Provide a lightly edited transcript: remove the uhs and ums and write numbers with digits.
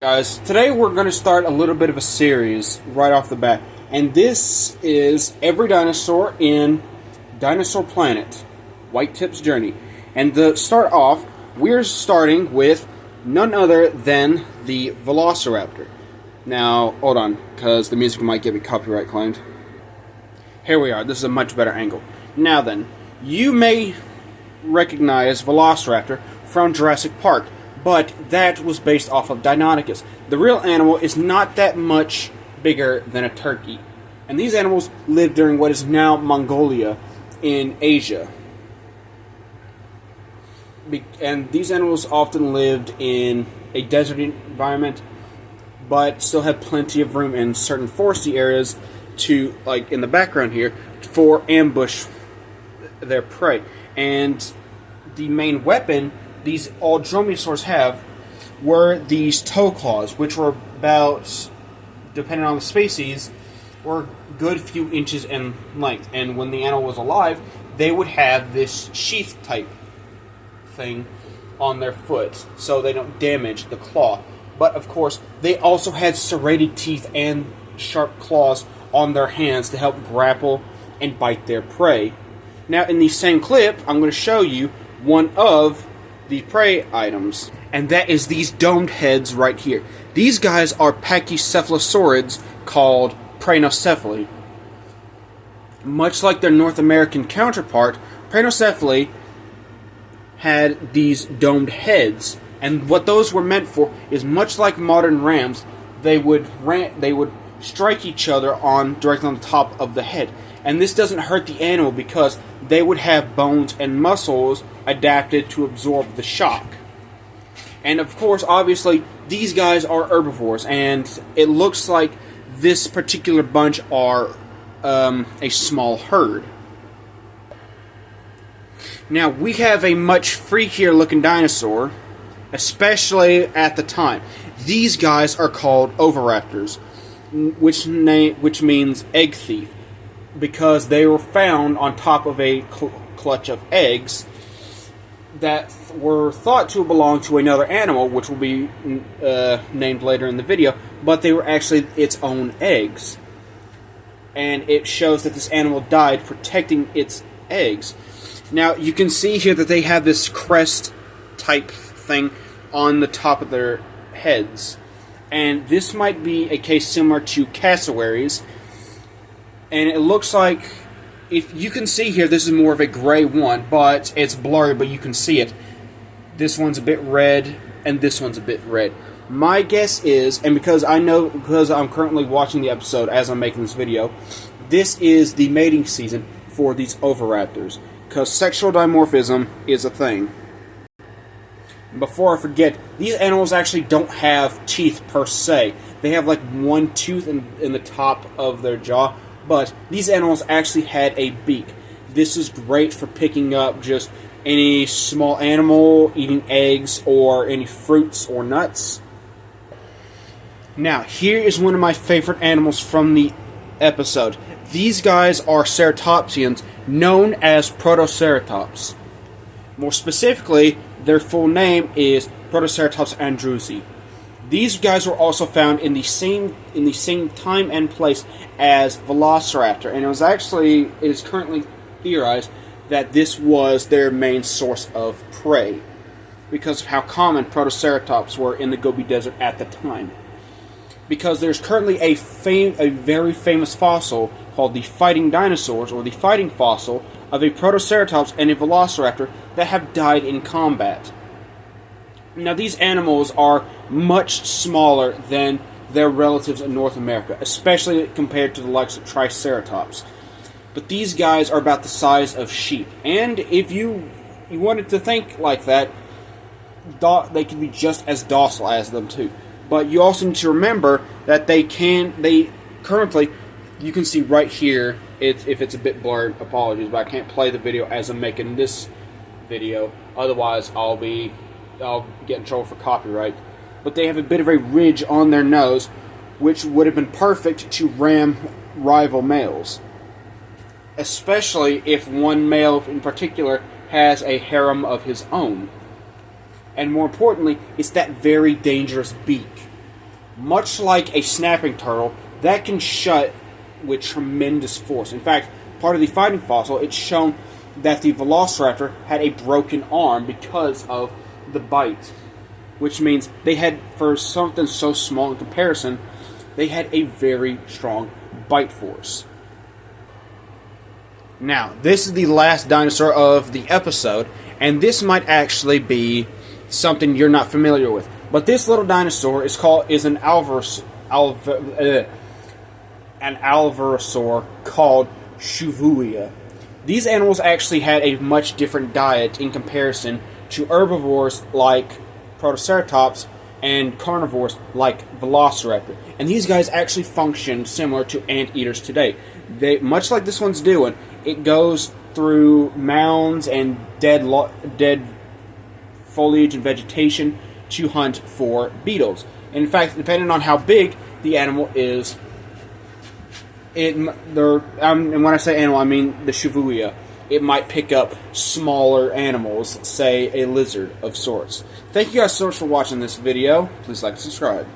Guys, today we're going to start a little bit of a series right off the bat, and this is every dinosaur in Dinosaur Planet, Whitetip's Journey. And to start off, we're starting with none other than the Velociraptor. Now, hold on, because the music might get me copyright claimed. Here we are, this is a much better angle. Now then, you may recognize Velociraptor from Jurassic Park, but that was based off of Deinonychus. The real animal is not that much bigger than a turkey. And these animals live during what is now Mongolia in Asia. And these animals often lived in a desert environment, but still had plenty of room in certain foresty areas to, like in the background here, for ambush their prey. And the main weapon these old dromaeosaurs have were these toe claws, which were about, depending on the species, were a good few inches in length. And when the animal was alive, they would have this sheath type thing on their foot so they don't damage the claw. But of course, they also had serrated teeth and sharp claws on their hands to help grapple and bite their prey. Now, in the same clip, I'm going to show you one of the prey items, and that is these domed heads right here. These guys are pachycephalosaurids called Praenocephaly. Much like their North American counterpart, Praenocephaly had these domed heads, and what those were meant for is much like modern rams, they would strike each other directly on the top of the head. And this doesn't hurt the animal because they would have bones and muscles adapted to absorb the shock. And of course, obviously, these guys are herbivores, and it looks like this particular bunch are a small herd. Now, we have a much freakier looking dinosaur, especially at the time. These guys are called oviraptors, which means egg thief, because they were found on top of a clutch of eggs that were thought to belong to another animal, which will be named later in the video, but they were actually its own eggs. And it shows that this animal died protecting its eggs. Now, you can see here that they have this crest type thing on the top of their heads. And this might be a case similar to cassowaries. And it looks like, if you can see here, this is more of a gray one, but it's blurry, but you can see it. This one's a bit red, and this one's a bit red. My guess is, and because I'm currently watching the episode as I'm making this video, this is the mating season for these oviraptors, because sexual dimorphism is a thing. Before I forget, these animals actually don't have teeth per se. They have like one tooth in the top of their jaw, but these animals actually had a beak. This is great for picking up just any small animal, eating eggs, or any fruits or nuts. Now, here is one of my favorite animals from the episode. These guys are ceratopsians known as Protoceratops. More specifically, their full name is Protoceratops andrewsi. These guys were also found in the same time and place as Velociraptor, and it is currently theorized that this was their main source of prey because of how common Protoceratops were in the Gobi Desert at the time. Because there's currently a very famous fossil called the fighting dinosaurs, or the fighting fossil, of a Protoceratops and a Velociraptor that have died in combat. Now, these animals are much smaller than their relatives in North America, especially compared to the likes of Triceratops. But these guys are about the size of sheep. And if you wanted to think like that, they can be just as docile as them too. But you also need to remember that currently, you can see right here, if it's a bit blurred, apologies, but I can't play the video as I'm making this video. Otherwise, I'll get in trouble for copyright. But they have a bit of a ridge on their nose, which would have been perfect to ram rival males. Especially if one male in particular has a harem of his own. And more importantly, it's that very dangerous beak. much like a snapping turtle, that can shut with tremendous force. In fact, part of the fighting fossil, it's shown that the velociraptor had a broken arm because of the bite, which means they had, for something so small in comparison, they had a very strong bite force. Now, this is the last dinosaur of the episode, and this might actually be something you're not familiar with. But this little dinosaur is an alvarezsaur called Shuvuia. These animals actually had a much different diet in comparison to herbivores like Protoceratops and carnivores like Velociraptor. And these guys actually function similar to anteaters today. They, much like this one's doing, it goes through mounds and dead foliage and vegetation to hunt for beetles. In fact, depending on how big the animal is, and when I say animal, I mean the Shuvuia, it might pick up smaller animals, say a lizard of sorts. Thank you guys so much for watching this video. Please like and subscribe.